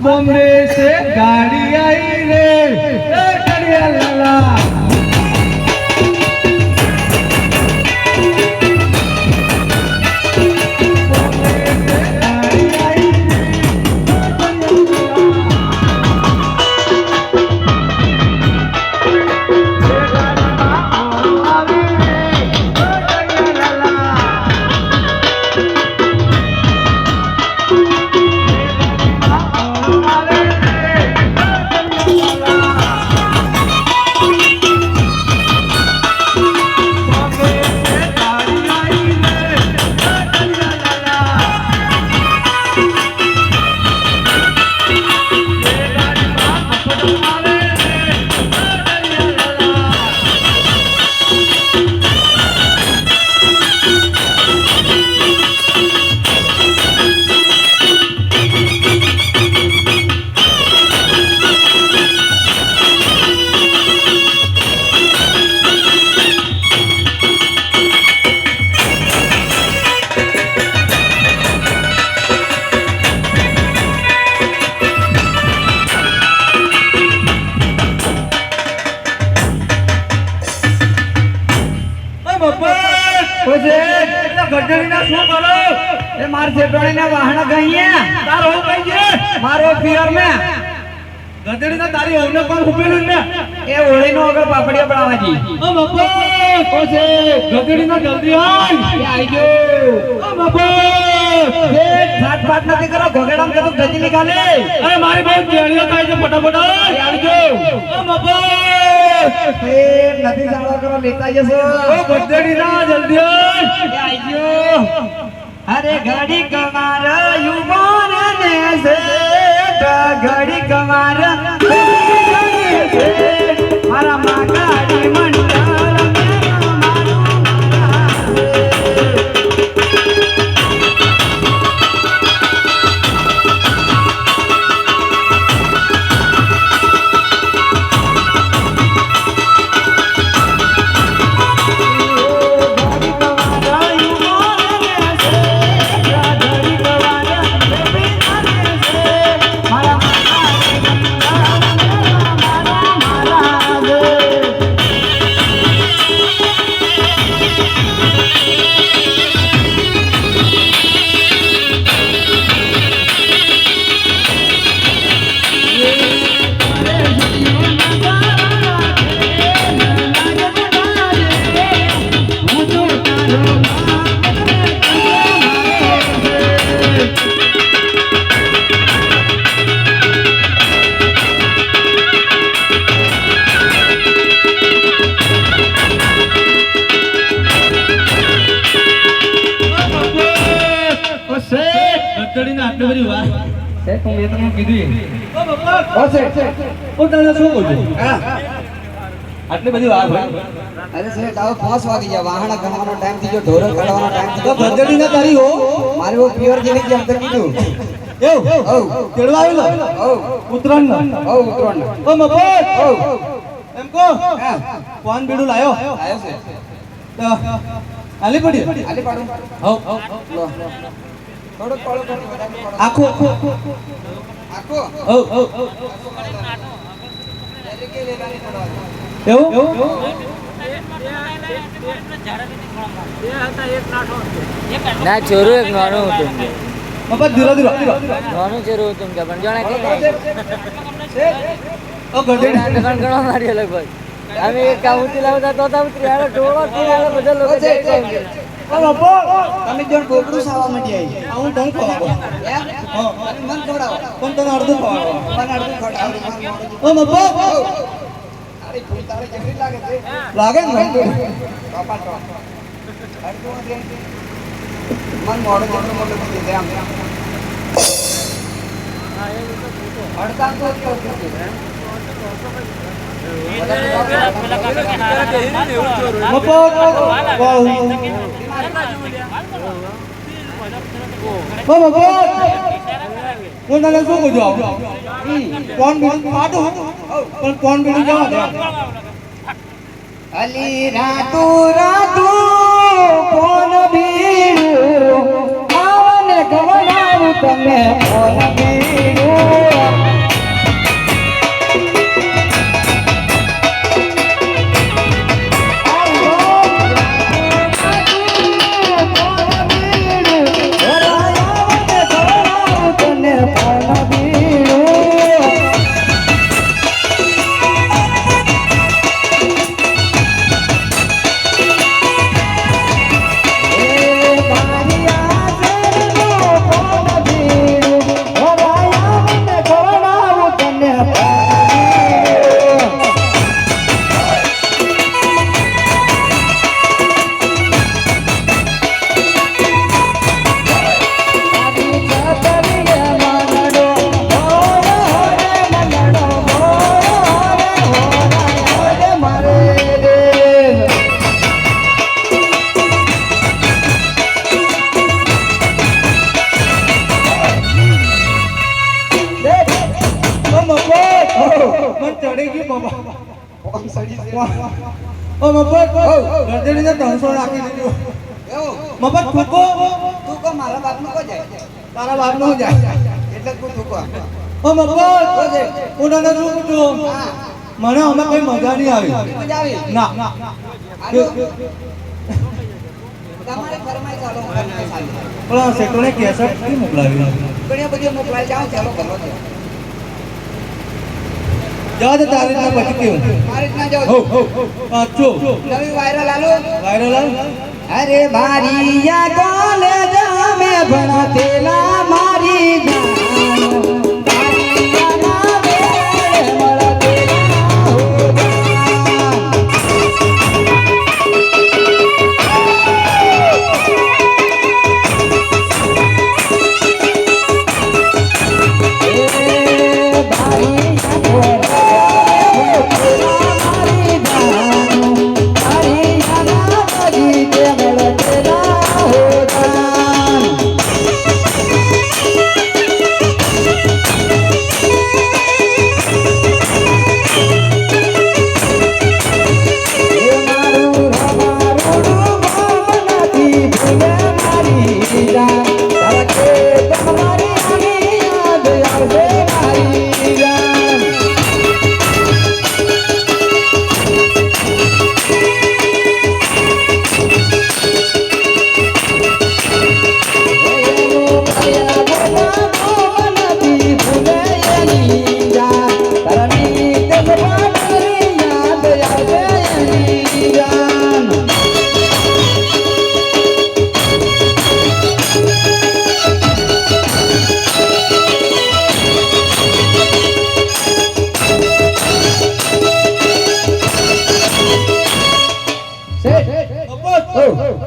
बॉम्बे से गाड़ी आई रे कड़िया लाला मारो पियर में गदड़ी ना तारी होने कौन हुपेलुन ने ए ओळी नो अगर पापड़िया बनावाजी ओ बापा कोसे गदड़ी ना जल्दी आय ए आइजो ओ बापा ये फाट फाट ना करो घोगड़ाम के तो गजी निकाले अरे मारी बहुत केड़िया काई जो फटाफट आय आइजो ओ बापा ए नदी जावा करो लेता जसो ओ गदड़ी ना जल्दी आय ए आइजो अरे गाड़ी कमारा युवान ने से गाड़ी कमारा मारा मागाड़ी मंडल આટલી બધી વાર ભાઈ અરે સે તાવ 5 વાગી ગયા વાહણા ગણવાનો ટાઈમ થઈ ગયો ઢોર કાઢવાનો ટાઈમ થઈ ગયો ગધડી ના તારી હો મારી વો પ્યોર જેને કે અંતર કીધું એવ કેડવા આવેલો ઉતરણ ઓ મફત એમ કો કોણ બીડું લાયો છે આલી પાડું હો થોડો આખો ના ચોરું એક નાનું હતું ધીરો ધીરો નાનું ચોરું હતું કે પણ જાણે ગણવા મારી લગભગ અમે એક કામ ઉતરી લાવતા તો ઉતરી આડે ટોળો બધા લોકો તમે જોન બોકડું સાવા માંડી આવી હું ઢંગ ખવાવો એમ મન ખવડાવો પણ તને અડધું ખવાવો મને અડધું ખવડાવો ઓ મપ્પો અરે ફૂલ તારે કેવી લાગે છે લાગે ને પાપા તો અડધું દે મન મોડો મોડો દે આમ અડધા તો મપ્પો કોણ તને શું કહું છું કોણ પાડું પણ કોણ બીડું જવા દે અલી રાતું રાતું કોણ બી ઓ મફત ગધેડીને 300 નાખી દીધું મફત થૂકો તું કો મારા બાપનું કો જાય તારા બાપનું જાય એટલે તું તું કો ઓ મફત હું તને શું પૂછું મને અમે કઈ મજા નહીં આવી મજા આવી ના તમારે ફરમાઈ ચાલો ફરમાઈ ચાલો પણ સેટોને કેસેટ થી મોકલાવી ઘણી બધી મોકલાઈ જાઓ ચાલો કરો જા દે તારી રીતના પછી કેવું મારી રીતના જાઓ પાછો નવી વાયરલ આલો વાયરલ અરે મારિયા કોલેજ મે ભણતેલા મારી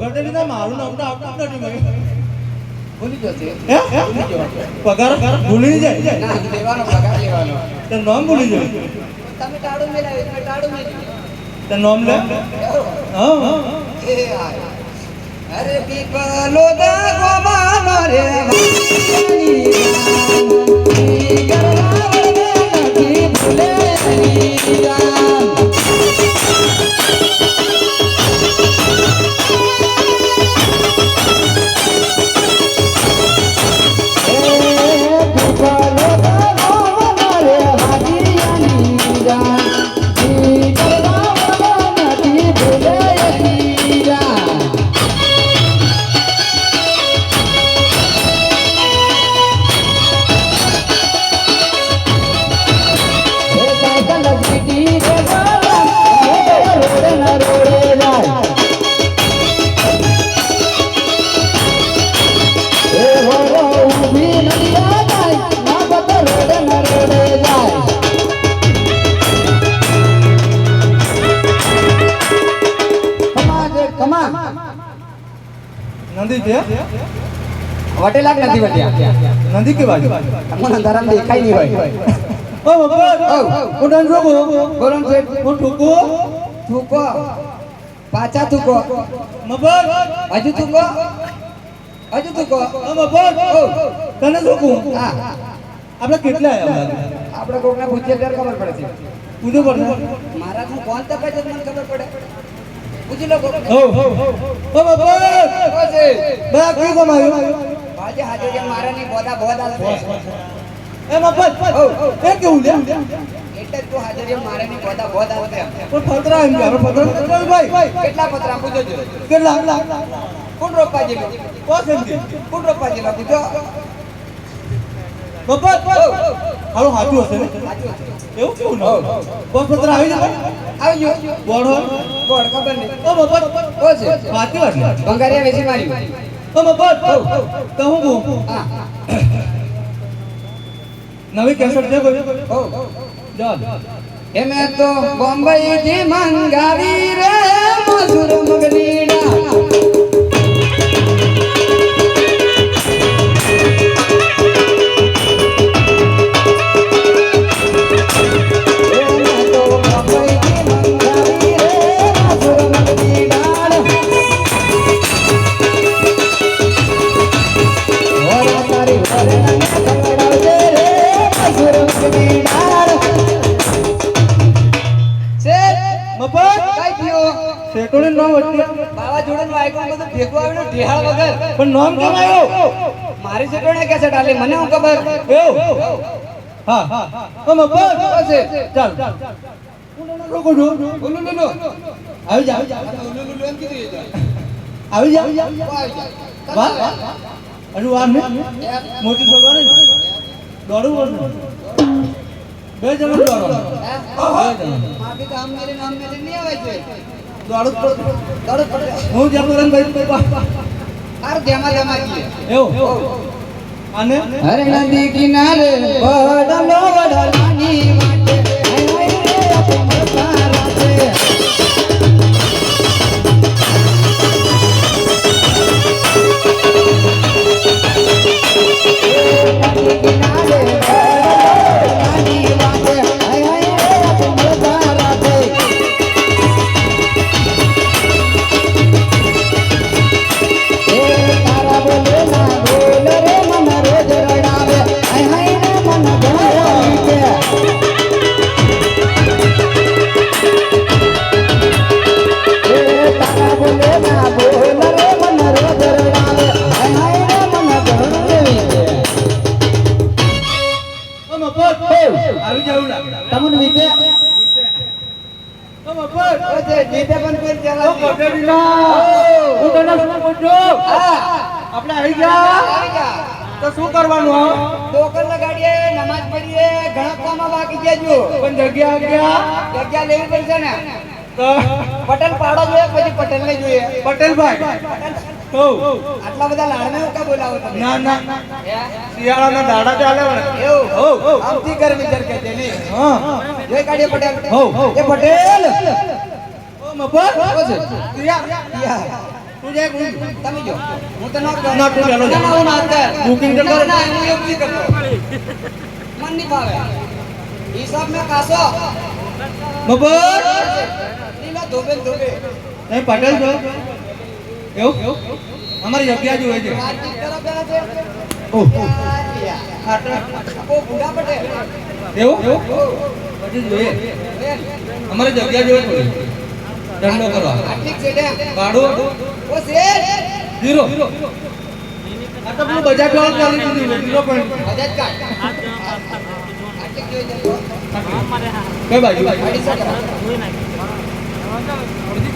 ગધેડીના મારું નામ તો આવતું જ નથી ભૂલી જશે હે પગાર ભૂલી જાય ના લેવાનો પગાર લેવાનો તે નામ ભૂલી જાય તમે ટાળું મેલાવી તમે ટાળું મેલાવી તે નામ લે હા એ આય અરે પીપલો દા ગોમાનો રે નંદી છે વટેલા કે નથી વટ્યા નંદી કે બાજુ તમને અંધારામાં દેખાય નહીં હોય ઓ મફત હું તને શું કહું બોલો ને શેઠ. હું ઠૂકો થૂકો પાછા થૂકો મફત હજુ થૂકો હજુ થૂકો ઓ મફત તને શું કહું હા આપણે કેટલા આવ્યા આપણે કોકને પૂછીએ ત્યારે ખબર પડે છે પૂછો પડશે મારા હું કોણ તપાય છે મને ખબર પડે પૂછી લો કોક ઓ મફત ઓસે બા કી કમાયું આજે હાજર જે મારાની બોદા બોદા છે એ મફત એ કેવું લે એટલે જ તું હાજર જે મારાની બોદા બોદા છે પણ ફતરા એમ કે આપણે ફતરા ભાઈ કેટલા પતરા પૂછો છો કેટલા કોણ રોપા જેલો કોસ એમ કે કોણ રોપા જેલો પૂછો મફત હાલો સાચું હશે ને સાચું છે એવું કેવું ના કોસ ફતરા આવી જાય આવી ગયો બોડ કોણ ખબર નહીં ઓ મફત ઓસે સાચી વાત ને બંગારિયા વેચી માર્યું ઓ મફત કહું કહું હા નવી કેસેટ છે કોઈ ઓ ચાલ એમે તો બોમ્બઈ થી મંગાવી રે મસૂર મગનીડા એમે તો બોમ્બઈ થી મંગાવી રે મસૂર મગનીડા ઓરા તારી ઓરે ખવડાવજે રે મસૂર મગનીડા મફત કઈ થયો શેઠોને નામ વચ્ચે વાવાઝોડાનું વાયકું બધું ભેગું આવ્યું ને ઢેહાળ વગર પણ નામ કેમ આવ્યો મારી શેઠોને કેસેટ આલી મને હું ખબર એવું હા આમ બસ હશે ચાલ રોકો જો બોલો લો આવી જા એમ કીધું આવી જા વાહ વાહ હજુ વાર ને મોટી છોડવાની ને દોડવું પડે બે જણ દોડવાનું માફી તો આમ મેરે નહીં આવે છે દોડવું પડે દોડો પડે હું જ્યાં પુરાણ ભાઈ આર ધ્યામાં કીએ એવું અને હરે નદી કિનારે બડલો વડલાની વાટે હે રે અપમર સારા છે નદી કિનારે વડલાની વાટે હે રે અપમર સારા છે એ તારા બોલે ના બોલ રે મન રોજ રડાવે હાય હાય રે મન ગણાવી કે એ તારા બોલે ના બોલ રે મન રોજ રડાવે હાય હાય રે મન ગણાવી કે આમ બસ આવી જાવ તમન વિતે આમ બસ ઓજે જીતે પણ કોઈ ઓ ચાલા ગઢડીના હું તને શું પૂછો હા આપણે આવી ગયા આવી જા તો શું કરવાનું હા ટોકન લગાડીએ નમાજ પઢીએ ઘણા કામમાં બાકી જજો પણ જગ્યા ગયા જગ્યા લેવી પડશે ને તો પટેલ પાડો જોઈએ પછી પટેલ ને જોઈએ પટેલભાઈ હો આટલા બધા લાડમે કા બોલાવો તમે ના ના હે? શિયાળાના દાડા ચાલે ને એવું હો આમથી ગરમી જરકે છે નહીં હા જોઈ કાઢીએ પટેલ હો એ પટેલ ઓ મફત શું છે? યા યા, તું જાય કોણ તમે જો હું તો ના ના, તું ચાલો જા. હું ના કર. Booking તો ના, કરો. ના, હું એવું નહીં કરતો મન નહીં ભાવે હિસાબ મેં કાસો મફત લીલા ધોબે ને ધોબે તમે પટેલ છો એવું અમારી જગ્યા જોઈએ છે વાતચીત કરો પેલા છે ઓહ આટલા. ઓ બુઢા પટેલ એવું પછી જોઈએ બેન, અમારે જગ્યા જોઈએ થોડી ધંધો કરવા આટલી જ છે ડેમ. ભાડું ઓ શેઠ, 0 આ તો પેલું બજાજ વાળું ચાલી દીધું 0 બજાજ કાર્ડ. આટલી જ જોઈ જજો. કઈ બાજુ ગાડી છે કે?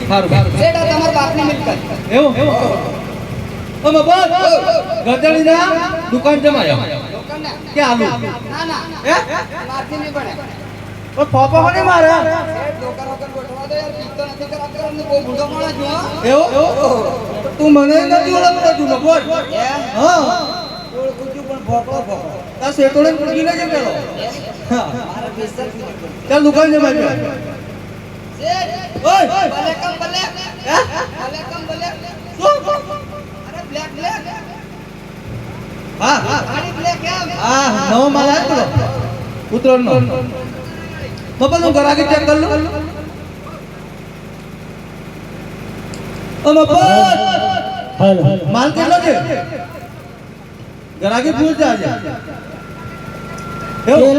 સારું શેઠ, આ તમારા બાપની મિલકત. એવું ઓ મફત ગધેડીના દુકાન જમાયો લોકોને. કે આલુ ના ના હે મારથી નહીં બને. ઓ ફોફો કોને મારે શેઠ, લોકા રોકડ ગોઠવા દો યાર. પીતો નથી કરાતો અમને બહુ બુઢો માણસ છું, હો. એવું તું મને નથી ઓળખતો તું મફત હે? હા ઓળખું છું પણ ભોકળો ભોકળો. આ શેઠોડે પૂછી લેજે પેલો હા મારે બેસર નથી કરતું. ચાલ દુકાન જમાઈ શેઠ, ઓય ભલે કમ ભલે. હે ભલે કમ ભલે. શું અરે બ્લેક બ્લેક. હા હા ગાડી બ્લેક એમ. હા નવો માલ આવ્યો પેલો ઉતરણનો મફત હું ઘરાકી ચેક કર લઉં ઓ મફત માલ કેટલો છે ઘરાકી પૂછ જાજે એવું